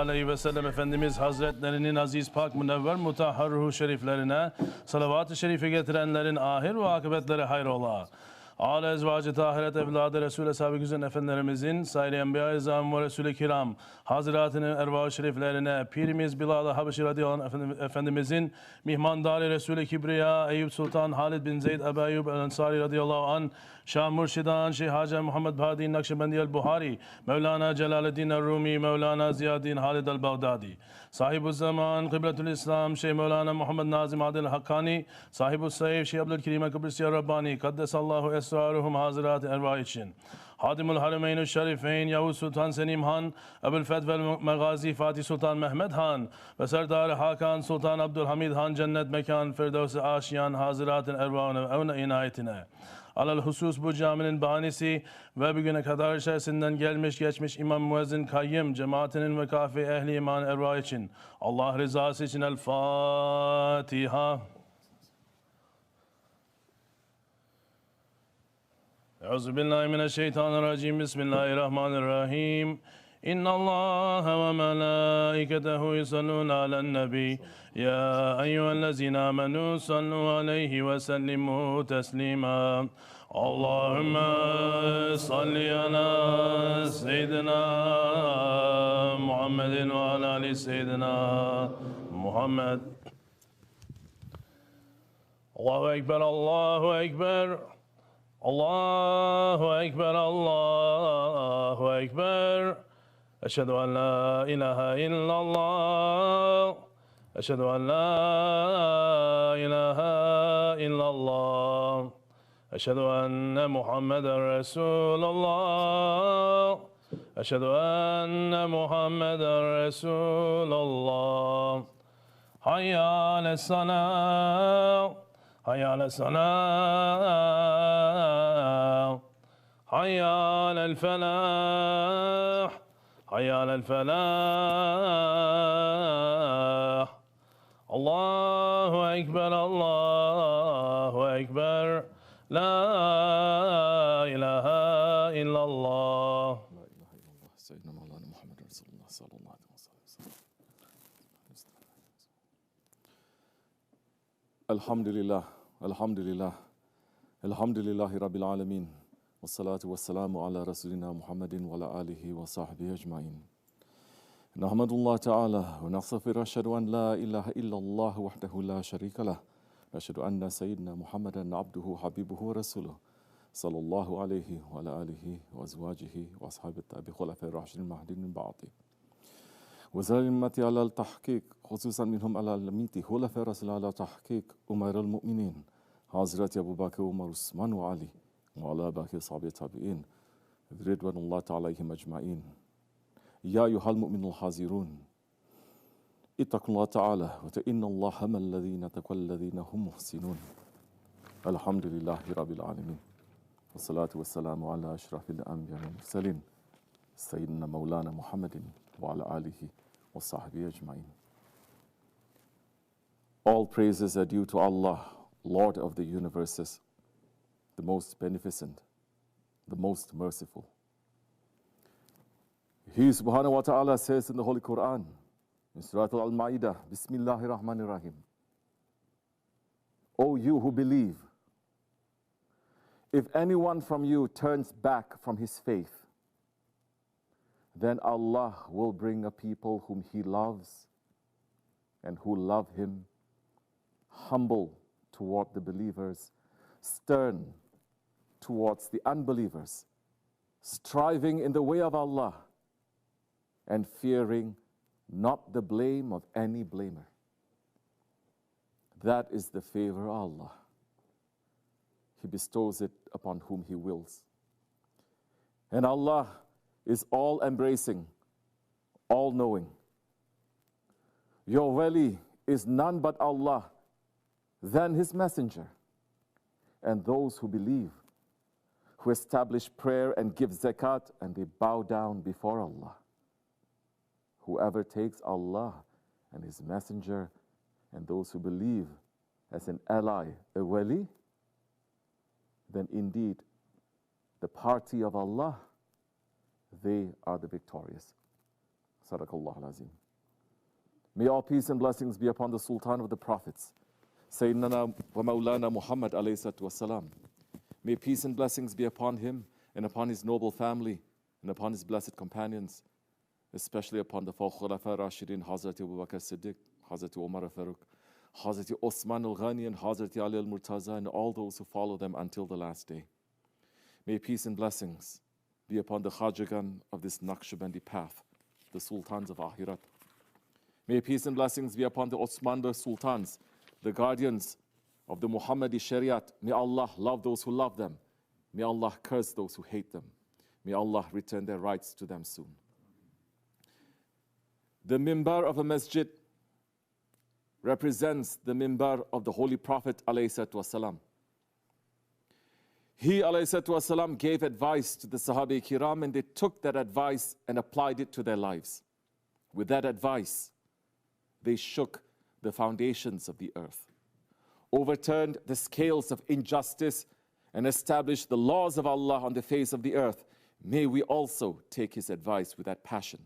aleyhi ve sellem Efendimiz Hazretlerinin aziz, pak, münevver, mutahhar ruhu şeriflerine salavat-ı şerife getirenlerin ahir ve akıbetleri hayrola. Âle ezvacı tahiret evladı Resul-i Sahabe güzel efendilerimizin, sair enbiya-i izam ve Resul-i kiram, haziratının ervah-ı şeriflerine, Pirimiz Bilal-i Habeşi radıyallahu anh Efendimizin, mihmandari Resul-i Kibriya, Eyüp Sultan Halid bin Zeyd Ebu Eyyub el-Ensari radıyallahu anh, Şah Murşidan, Şeyh Hacı Muhammed Badi Naksibendi el-Buhari, Mevlana Celaleddin el-Rumi, Mevlana Ziyaddin Halid el-Bağdadi, SahibulZaman, Kıbletül İslam, Şeyh Mevlana Muhammed Nazim Adil Hakkani, SahibulSaif, Şeyh Abdulkerim Kibrisi Rabbani, Kaddesallahu esraruhum hazirat ervah için. Hadimul Harameyn-i Şerifeyn, Yavuz Sultan Selim Han, Ebul Fetvel Megazi Fatih Sultan Mehmed Han ve Serdar Hakan Sultan Abdul Hamid Han, cennet mekan, Firdevs-i Aşiyan, haziratın ervahına ve evne inayetine. Alel husus bu caminin bahanesi ve bugüne kadar içerisinden gelmiş geçmiş İmam Müezzin Kayyım cemaatinin ve kafi ehli iman ervah için, Allah rızası için El Fatiha. Euzubillahimineşşeytanirracim. BismillahiRehmannirRahim. İnna Allah ve melâiketehu yusallûne alen nebi. Ya eyyühellezîne amenû sallu aleyhi ve sellimû teslîmâ. Allahümme salli ala seyyidina Muhammedin ve ala ali seyyidina Muhammed. Allahu Ekber, Allahu Ekber. Allahu Ekber, Allahu Ekber. Eşhedü en la ilahe illallah. Eşhedü en la ilahe illallah. Eşhedü enne Muhammeden Resulallah. Eşhedü enne Muhammeden Resulallah. Hayya ale's-salâh. Hayya ale's-salâh. Hayya alel-felâh. Hayya alel-felâh. Allahu Ekber, Allahu Ekber. La ilahe illallah. La ilahe illallah. Seyyidina Mevlana Muhammed Resulullah sallallahu aleyhi ve sellem. Elhamdülillah, elhamdülillah, elhamdülillahi Rabbil alemin. Ve salatu ve selamu ala Resulina Muhammedin ve ala alihi ve sahbihi ecmain. Nahmedullah Teala ve nastağfir eşhedü en la ilahe illallah vahdehu la şerike leh. Eşhedü enne seyyidina Muhammeden abduhu habibuhu ve resuluh. Sallallahu aleyhi ve ala alihi ve ezvacihi ve ashabi tabi hulefai raşidin mahdinin ba'di. وزال الأمة على التحقيق خصوصا منهم على الميت خلفاء رسول على تحقيق أمير المؤمنين حضرات أبو بكر وعمر وعثمان وعلي وعلى باقي صحابة التابعين رضوان الله تعالى عليهم أجمعين. يا أيها المؤمنون الحاذرون اتقوا الله تعالى وإن الله هم الذين تقوا الذين هم محسنون. الحمد لله رب العالمين والصلاة والسلام على أشرف الأنبياء والمرسلين سيدنا مولانا محمد وعلى آله وصحبه أجمعين. All praises are due to Allah, Lord of the universes, the most beneficent, the most merciful. He subhanahu wa ta'ala says in the Holy Quran, in Surah Al-Ma'idah, BismillahiRehmannirRahim, O you who believe, if anyone from you turns back from his faith, then Allah will bring a people whom He loves and who love Him, humble toward the believers, stern towards the unbelievers, striving in the way of Allah, and fearing not the blame of any blamer. That is the favor of Allah. He bestows it upon whom He wills. And Allah is all-embracing, all-knowing. Your wali is none but Allah, then His messenger, and those who believe, who establish prayer and give zakat, and they bow down before Allah. Whoever takes Allah and His messenger and those who believe as an ally, a wali, then indeed the party of Allah, they are the victorious. Sadaqallah al-Azim. May all peace and blessings be upon the Sultan of the Prophets, Sayyidina wa Maulana Muhammad alayhi salatu wasalam. May peace and blessings be upon him and upon his noble family and upon his blessed companions, especially upon the four Khulafa Rashidin, Hazrat Abu Bakr Siddiq, Hazrat Umar Farooq, Hazrat Osman al-Ghani and Hazrat Ali al-Murtaza, and all those who follow them until the last day. May peace and blessings be upon the Khajagan of this Nakshibendi path, the Sultans of Akhirat. May peace and blessings be upon the Osmanli Sultans, the guardians of the Muhammadi Shariat. May Allah love those who love them. May Allah curse those who hate them. May Allah return their rights to them soon. The mimbar of a masjid represents the mimbar of the Holy Prophet ﷺ. He ﷺ gave advice to the Sahabi Kiram, and they took that advice and applied it to their lives. With that advice, they shook the foundations of the earth, overturned the scales of injustice, and established the laws of Allah on the face of the earth. May we also take his advice with that passion,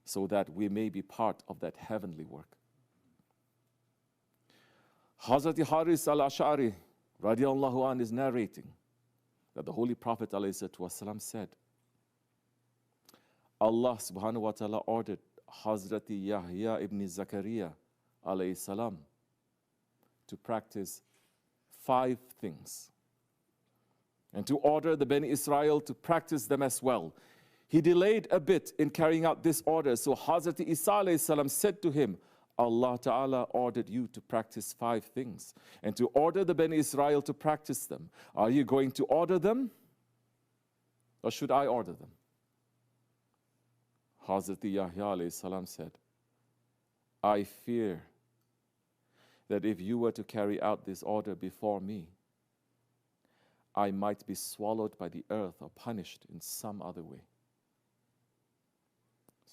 so that we may be part of that heavenly work. Hazrat Haris al-Ash'ari radiallahu anh is narrating that the Holy Prophet ﷺ said, Allah subhanahu wa ta'ala ordered Hazrat Yahya ibn Zakaria alayhi salam to practice 5 things, and to order the Bani Israel to practice them as well. He delayed a bit in carrying out this order, so Hazrat Isa alayhi salam said to him, Allah Ta'ala ordered you to practice 5 things and to order the Bani Israel to practice them. Are you going to order them, or should I order them? Hazrat Yahya alayhi salam said, I fear that if you were to carry out this order before me, I might be swallowed by the earth or punished in some other way.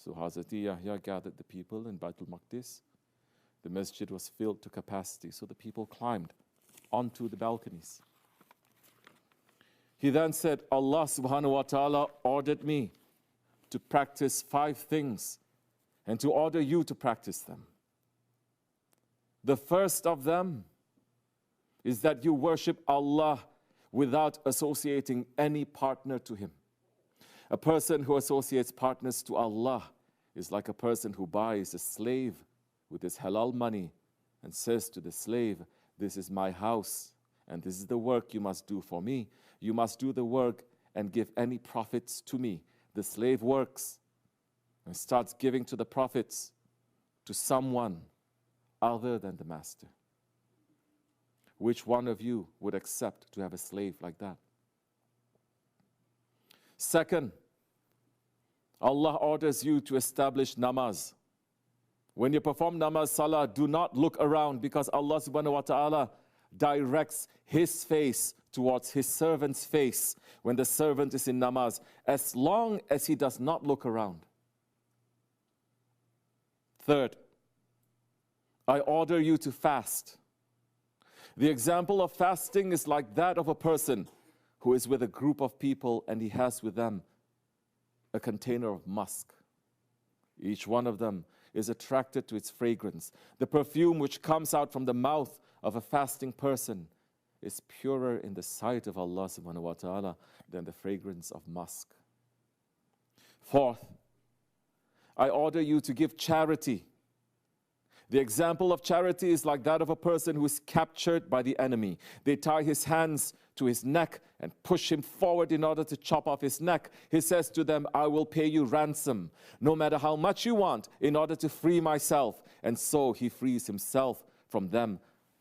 So Hazrat Yahya gathered the people in Baitul Maqdis. The masjid was filled to capacity, so the people climbed onto the balconies. He then said, Allah subhanahu wa ta'ala ordered me to practice 5 things and to order you to practice them. The first of them is that you worship Allah without associating any partner to him. A person who associates partners to Allah is like a person who buys a slave with his halal money and says to the slave, this is my house and this is the work you must do for me. You must do the work and give any profits to me. The slave works and starts giving to the profits to someone other than the master. Which one of you would accept to have a slave like that? Second, Allah orders you to establish namaz. When you perform namaz, salah, do not look around, because Allah subhanahu wa ta'ala directs his face towards his servant's face when the servant is in namaz, as long as he does not look around. Third, I order you to fast. The example of fasting is like that of a person who is with a group of people and he has with them a container of musk. Each one of them is attracted to its fragrance. The perfume which comes out from the mouth of a fasting person is purer in the sight of Allah subhanahu wa ta'ala than the fragrance of musk. Fourth, I order you to give charity. The example of charity is like that of a person who is captured by the enemy. They tie his hands to his neck and push him forward in order to chop off his neck. He says to them, I will pay you ransom, no matter how much you want, in order to free myself. And so he frees himself from them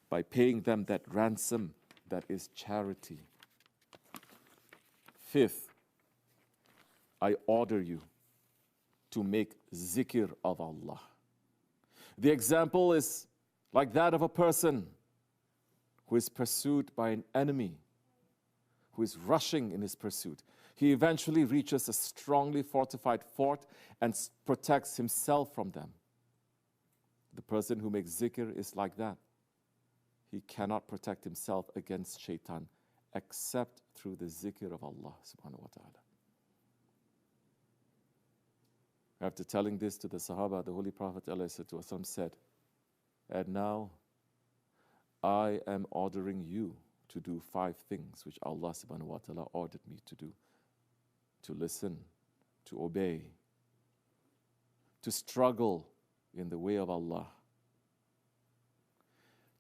by paying them that ransom that is charity. Fifth, I order you to make zikr of Allah. The example is like that of a person who is pursued by an enemy, who is rushing in his pursuit. He eventually reaches a strongly fortified fort and protects himself from them. The person who makes zikr is like that. He cannot protect himself against shaitan except through the zikr of Allah subhanahu wa ta'ala. After telling this to the Sahaba, the Holy Prophet ﷺ said, and now I am ordering you to do 5 things which Allah subhanahu wa ta'ala ordered me to do. To listen, to obey, to struggle in the way of Allah,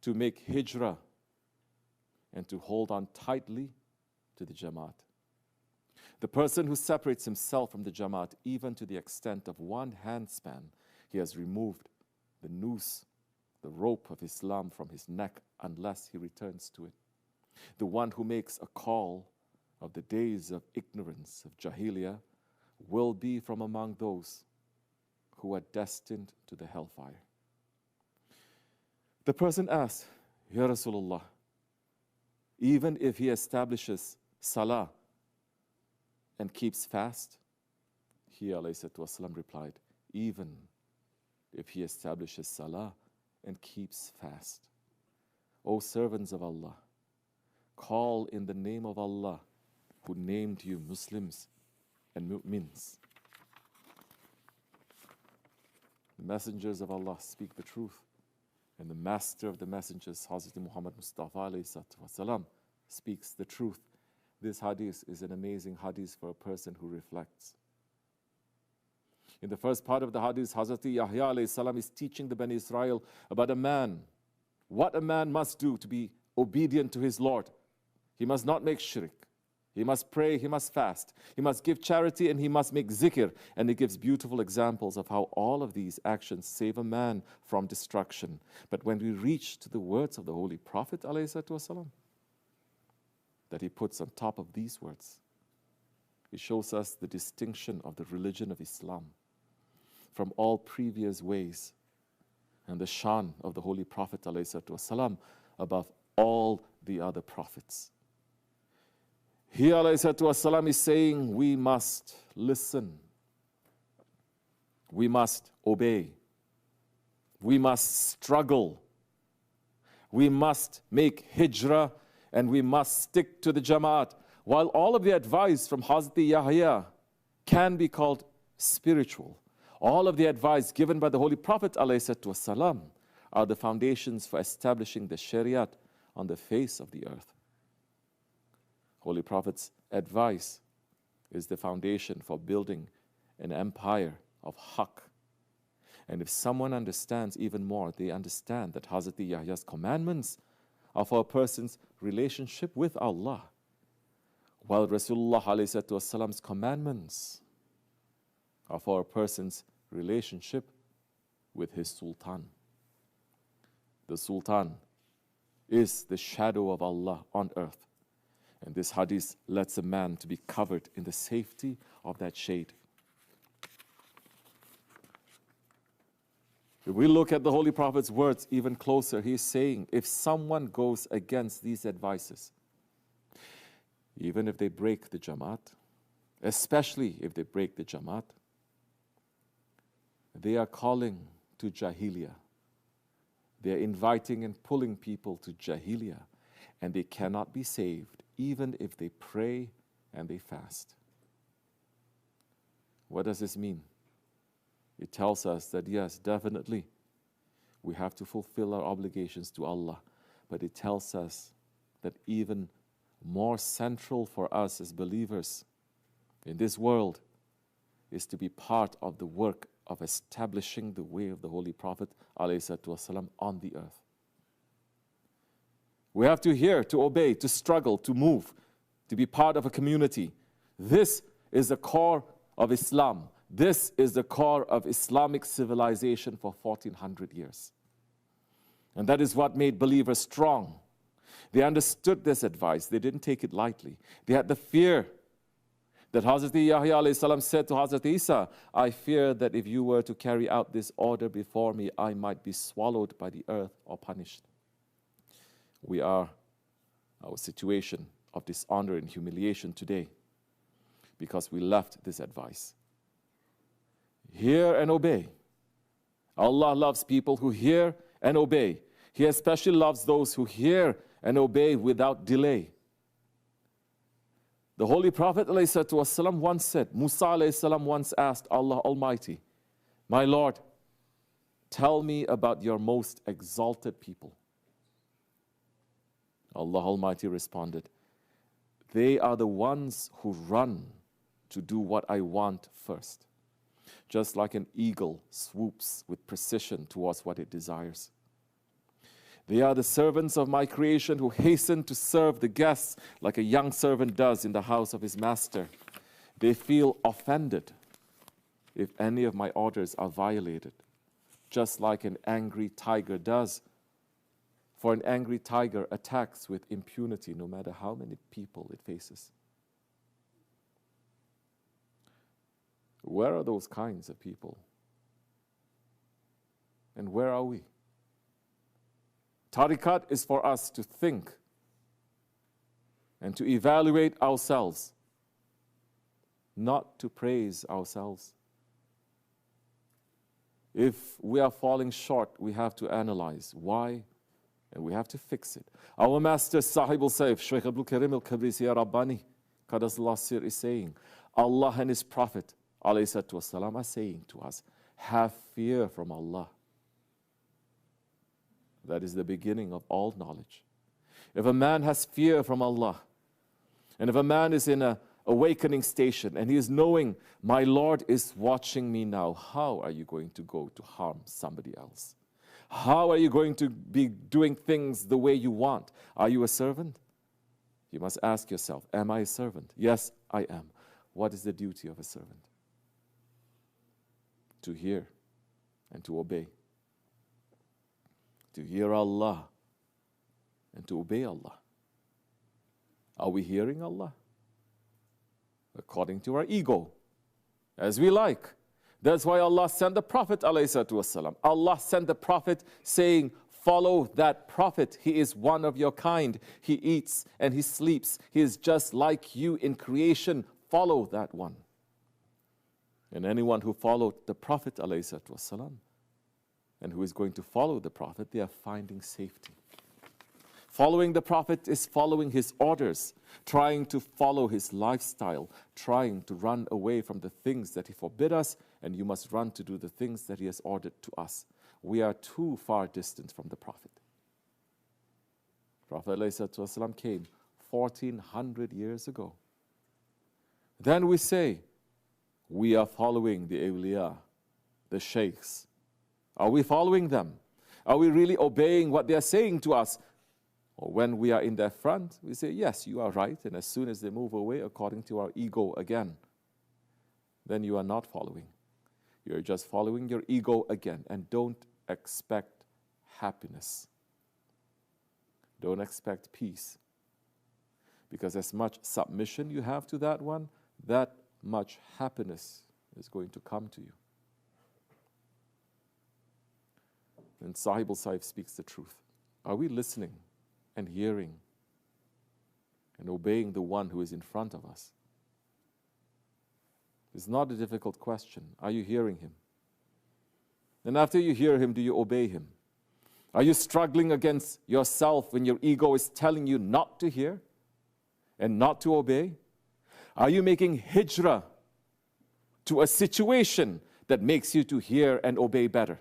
to make Hijrah, and to hold on tightly to the Jemaat. The person who separates himself from the Jemaat, even to the extent of 1 handspan, he has removed the noose, the rope of Islam from his neck, unless he returns to it. The one who makes a call of the days of ignorance, of Jahiliyyah, will be from among those who are destined to the hellfire. The person asked, Ya Rasulullah, even if he establishes salah and keeps fast? He ﷺ replied, even if he establishes salah and keeps fast. O servants of Allah, call in the name of Allah, who named you Muslims and mu'mins. The messengers of Allah speak the truth, and the master of the messengers, Hazrat Muhammad Mustafa ﷺ, speaks the truth. This hadith is an amazing hadith for a person who reflects. In the first part of the hadith, Hazrat Yahya ﷺ is teaching the Bani Israel about a man, what a man must do to be obedient to his Lord. He must not make shirk. He must pray, he must fast, he must give charity, and he must make zikr. And he gives beautiful examples of how all of these actions save a man from destruction. But when we reach to the words of the Holy Prophet ﷺ, that he puts on top of these words, it shows us the distinction of the religion of Islam from all previous ways, and the shan of the Holy Prophet ﷺ above all the other prophets. He ﷺ is saying we must listen, we must obey, we must struggle, we must make hijrah, and we must stick to the Jemaat. While all of the advice from Hazrat Yahya can be called spiritual, all of the advice given by the Holy Prophet ﷺ are the foundations for establishing the Shariat on the face of the earth. Holy Prophet's advice is the foundation for building an empire of haqq. And if someone understands even more, they understand that Hazrat Yahya's commandments are for a person's relationship with Allah, while Rasulullah ﷺ's commandments are for a person's relationship with his Sultan. The Sultan is the shadow of Allah on earth. And this hadith lets a man to be covered in the safety of that shade. If we look at the Holy Prophet's words even closer, he is saying, if someone goes against these advices, even if they break the Jemaat, especially if they break the Jemaat, they are calling to Jahiliyyah. They are inviting and pulling people to Jahiliyyah, and they cannot be saved even if they pray and they fast. What does this mean? It tells us that yes, definitely, we have to fulfill our obligations to Allah, but it tells us that even more central for us as believers in this world is to be part of the work of establishing the way of the Holy Prophet ﷺ on the earth. We have to hear, to obey, to struggle, to move, to be part of a community. This is the core of Islam. This is the core of Islamic civilization for 1400 years. And that is what made believers strong. They understood this advice. They didn't take it lightly. They had the fear that Hazrat Yahya ﷺ said to Hazrat Isa, I fear that if you were to carry out this order before me, I might be swallowed by the earth or punished. We are our situation of dishonor and humiliation today because we left this advice. Hear and obey. Allah loves people who hear and obey. He especially loves those who hear and obey without delay. The Holy Prophet ﷺ once said, Musa ﷺ once asked Allah Almighty, My Lord, tell me about your most exalted people. Allah Almighty responded, they are the ones who run to do what I want first, just like an eagle swoops with precision towards what it desires. They are the servants of my creation who hasten to serve the guests like a young servant does in the house of his master. They feel offended if any of my orders are violated, just like an angry tiger does. For an angry tiger attacks with impunity no matter how many people it faces. Where are those kinds of people? And where are we? Tariqat is for us to think and to evaluate ourselves, not to praise ourselves. If we are falling short, we have to analyze why, and we have to fix it. Our master SahibulSaif, Shaykh Abdulkerim al-Kibrisi Rabbani, Qadasullah Sir, is saying, Allah and His Prophet ﷺ are saying to us, have fear from Allah. That is the beginning of all knowledge. If a man has fear from Allah, and if a man is in an awakening station, and he is knowing, my Lord is watching me now, how are you going to go to harm somebody else? How are you going to be doing things the way you want? Are you a servant? You must ask yourself, am I a servant? Yes, I am. What is the duty of a servant? To hear and to obey. To hear Allah and to obey Allah. Are we hearing Allah? According to our ego, as we like. That's why Allah sent the Prophet ﷺ. Allah sent the Prophet saying, follow that Prophet. He is one of your kind. He eats and he sleeps. He is just like you in creation. Follow that one. And anyone who followed the Prophet ﷺ and who is going to follow the Prophet, they are finding safety. Following the Prophet is following his orders, trying to follow his lifestyle, trying to run away from the things that he forbid us, and you must run to do the things that he has ordered to us. We are too far distant from the Prophet. Prophet ﷺ came 1400 years ago. Then we say, we are following the awliya, the sheikhs. Are we following them? Are we really obeying what they are saying to us? Or when we are in their front, we say, yes, you are right. And as soon as they move away according to our ego again, then you are not following. You're just following your ego again. And don't expect happiness. Don't expect peace. Because as much submission you have to that one, that much happiness is going to come to you. And SahibulSaif speaks the truth. Are we listening and hearing and obeying the one who is in front of us? It's not a difficult question. Are you hearing him? And after you hear him, do you obey him? Are you struggling against yourself when your ego is telling you not to hear and not to obey? Are you making hijrah to a situation that makes you to hear and obey better?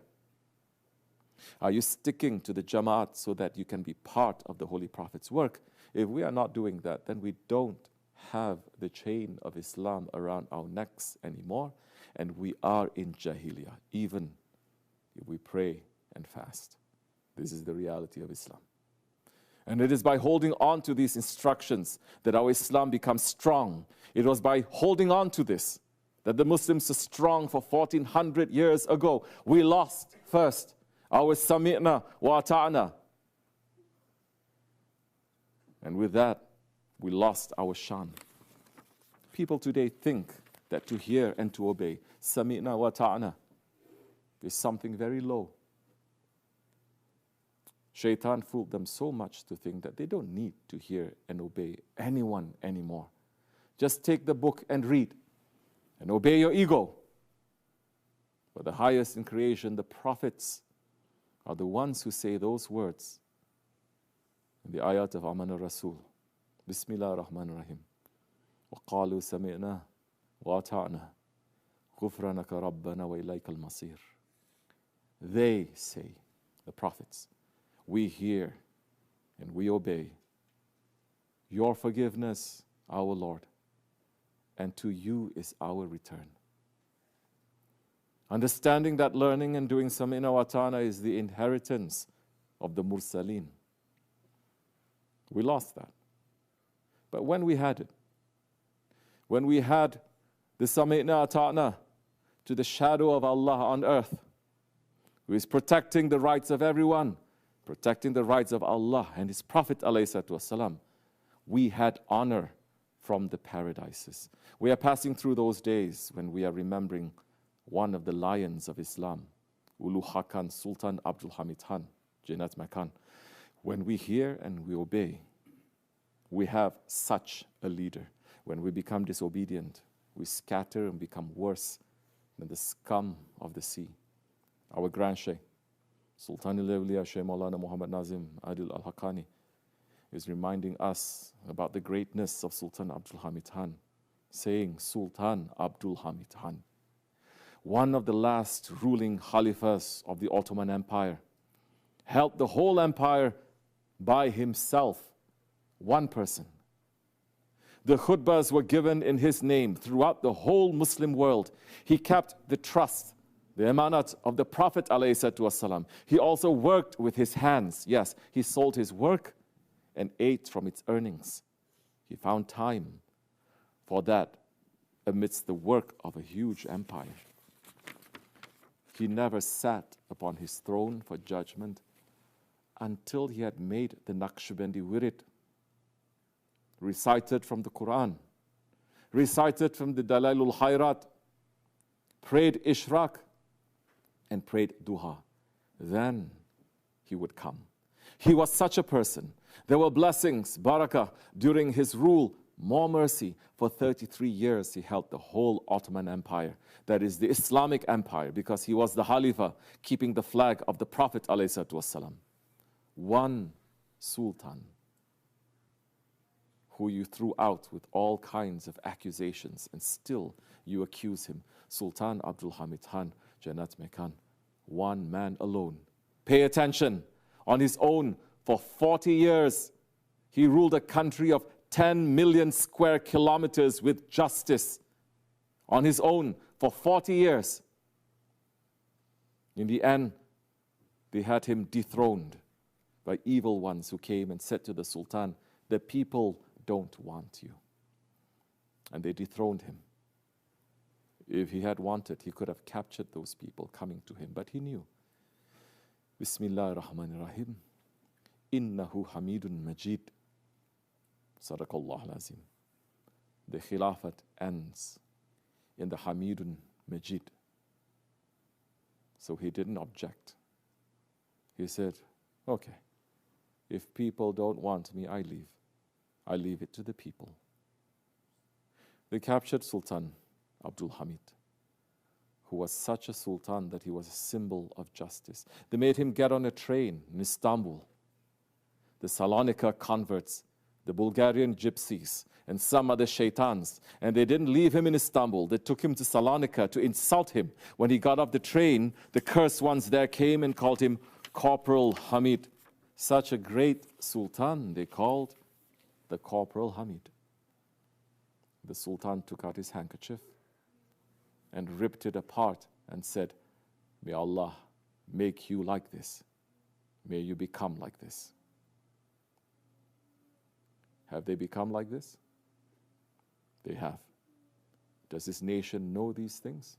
Are you sticking to the Jemaat so that you can be part of the Holy Prophet's work? If we are not doing that, then we don't have the chain of Islam around our necks anymore, and we are in Jahiliyyah, even if we pray and fast. This is the reality of Islam. And it is by holding on to these instructions that our Islam becomes strong. It was by holding on to this that the Muslims are strong for 1400 years ago. We lost first our sami'na wa ata'na. And with that, we lost our shan. People today think that to hear and to obey, sami'na wa ata'na, is something very low. Shaitan fooled them so much to think that they don't need to hear and obey anyone anymore. Just take the book and read and obey your ego. But the highest in creation, the prophets, are the ones who say those words in the ayat of Aman al-Rasul. BismillahiRehmannirRahim. وَقَالُوا سَمِعْنَا وَأَطَعْنَا غفرانك ربنا وإليك المصير. They say, the prophets, we hear and we obey. Your forgiveness, our Lord, and to you is our return. Understanding that learning and doing Sami'na wa Ata'na is the inheritance of the Mursaleen. We lost that. But when we had it, when we had the Sami'na Ata'na to the shadow of Allah on earth, who is protecting the rights of everyone, protecting the rights of Allah and His Prophet ﷺ, we had honor from the paradises. We are passing through those days when we are remembering one of the lions of Islam, Ulu Haqqan Sultan Abdul Hamid Han, Jannat Makan. When we hear and we obey, we have such a leader. When we become disobedient, we scatter and become worse than the scum of the sea. Our Grand Shaykh, Sultan al-Awliya Shaykh Maulana Muhammad Nazim Adil al-Hakkani, is reminding us about the greatness of Sultan Abdul Hamid Han, saying, Sultan Abdul Hamid Han, one of the last ruling Khalifas of the Ottoman Empire, held the whole empire by himself, one person. The khutbas were given in his name throughout the whole Muslim world. He kept the trust, the emanat of the Prophet ﷺ. He also worked with his hands. Yes, he sold his work and ate from its earnings. He found time for that amidst the work of a huge empire. He never sat upon his throne for judgment until he had made the Nakshibendi wirid, recited from the Quran, recited from the Dalailul Khairat, prayed Ishraq, and prayed Duha. Then he would come. He was such a person. There were blessings, barakah, during his rule, more mercy. For 33 years he held the whole Ottoman Empire, that is the Islamic Empire, because he was the Khalifa, keeping the flag of the Prophet ﷺ. One Sultan who you threw out with all kinds of accusations, and still you accuse him, Sultan Abdul Hamid Han, Jannat Mekan, one man alone. Pay attention. On his own, for 40 years, he ruled a country of 10 million square kilometers with justice. On his own, for 40 years. In the end, they had him dethroned by evil ones who came and said to the Sultan, the people don't want you. And they dethroned him. If he had wanted, he could have captured those people coming to him, but he knew. BismillahiRehmannirRahim. Innahu Hamidun Majid. Sadaqallah Lazim. The Khilafat ends in the Hamidun Majid. So he didn't object. He said, okay, if people don't want me, I leave. I leave it to the people. They captured Sultan Abdul Hamid, who was such a sultan that he was a symbol of justice. They made him get on a train in Istanbul. The Salonika converts, the Bulgarian gypsies, and some other shaitans, and they didn't leave him in Istanbul. They took him to Salonika to insult him. When he got off the train, the cursed ones there came and called him Corporal Hamid. Such a great sultan, they called the Corporal Hamid. The sultan took out his handkerchief and ripped it apart and said, may Allah make you like this. May you become like this. Have they become like this? They have. Does this nation know these things?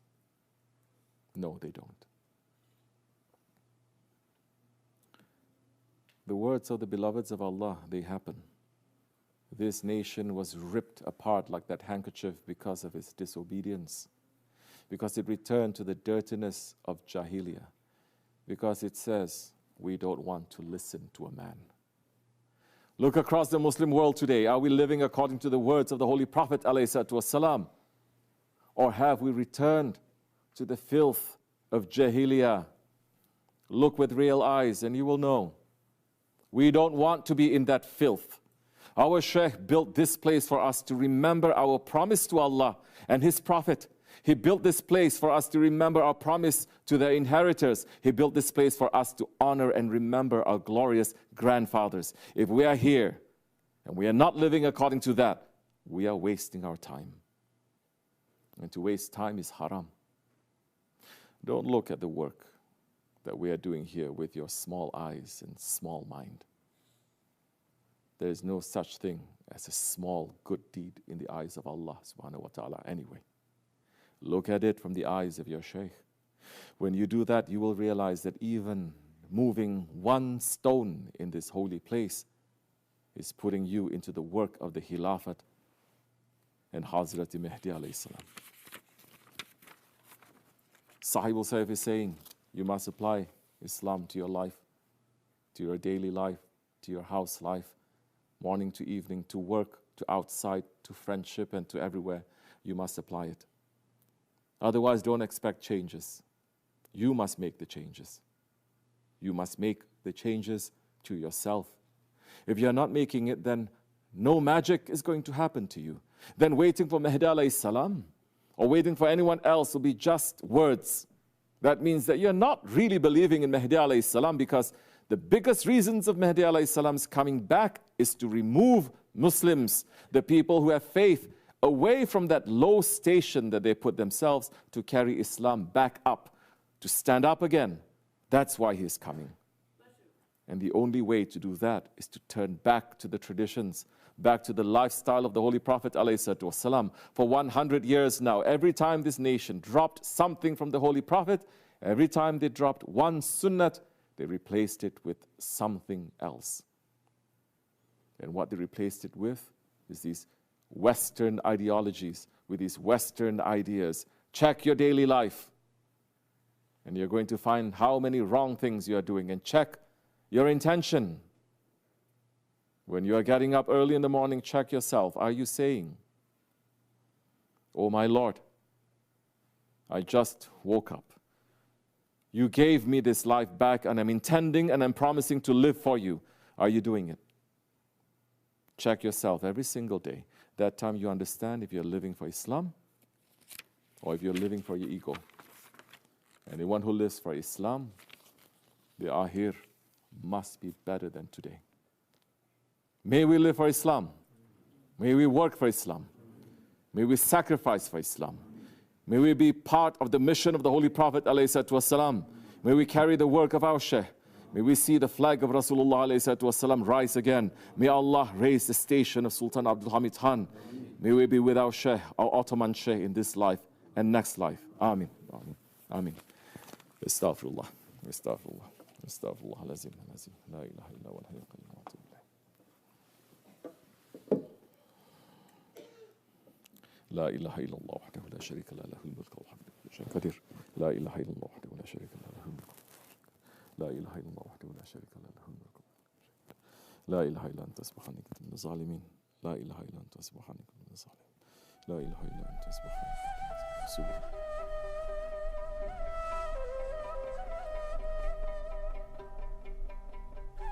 No, they don't. The words of the beloveds of Allah, they happen. This nation was ripped apart like that handkerchief because of its disobedience, because it returned to the dirtiness of Jahiliyyah, because it says, we don't want to listen to a man. Look across the Muslim world today. Are we living according to the words of the Holy Prophet ﷺ? Or have we returned to the filth of Jahiliyyah? Look with real eyes and you will know. We don't want to be in that filth. Our Shaykh built this place for us to remember our promise to Allah and His Prophet. He built this place for us to remember our promise to the inheritors. He built this place for us to honor and remember our glorious grandfathers. If we are here and we are not living according to that, we are wasting our time. And to waste time is haram. Don't look at the work that we are doing here with your small eyes and small mind. There is no such thing as a small good deed in the eyes of Allah subhanahu wa ta'ala anyway. Look at it from the eyes of your Shaykh. When you do that, you will realize that even moving one stone in this holy place is putting you into the work of the Khilafat and Hazrat Mahdi alayhi salam. SahibulSaif is saying, you must apply Islam to your life, to your daily life, to your house life, morning to evening, to work, to outside, to friendship, and to everywhere. You must apply it. Otherwise, don't expect changes. You must make the changes. You must make the changes to yourself. If you're not making it, then no magic is going to happen to you. Then waiting for Mahdi alayhi salam or waiting for anyone else will be just words. That means that you're not really believing in Mahdi alayhi salam, because the biggest reasons of Mahdi alayhi salam's coming back is to remove Muslims, the people who have faith, away from that low station that they put themselves, to carry Islam back up, to stand up again. That's why he is coming. And the only way to do that is to turn back to the traditions, back to the lifestyle of the Holy Prophet ﷺ. For 100 years now, every time this nation dropped something from the Holy Prophet, every time they dropped one sunnat, they replaced it with something else. And what they replaced it with is these Western ideologies, with these Western ideas. Check your daily life, and you're going to find how many wrong things you are doing. And check your intention. When you are getting up early in the morning, check yourself. Are you saying, "Oh my Lord, I just woke up. You gave me this life back, and I'm intending and I'm promising to live for you." Are you doing it? Check yourself every single day. That time you understand if you're living for Islam or if you're living for your ego. Anyone who lives for Islam, the Ahir must be better than today. May we live for Islam. May we work for Islam. May we sacrifice for Islam. May we be part of the mission of the Holy Prophet ﷺ. May we carry the work of our Shaykh. May we see the flag of Rasulullah ﷺ rise again. May Allah raise the station of Sultan Abdul Hamid Khan. May we be with our Shaykh, our Ottoman Shaykh, in this life and next life. Amin. Amin. Amin. Astaghfirullah. Astaghfirullah. Astaghfirullah. Lazim. Lazim. La ilaha illa wa al-hayyul qayyum wa atubu ilayh. لا إله إلا الله وحده لا شريك له له الملك والحمد لله شيء قدير لا إله إلا الله وحده لا شريك له له الملك لا إله إلا الله وحده لا شريك له له الملك لا إله إلا أنت سبحانك كنت من الظالمين لا إله إلا أنت سبحانك كنت من الظالمين لا إله إلا أنت سبحانك كنت من الظالمين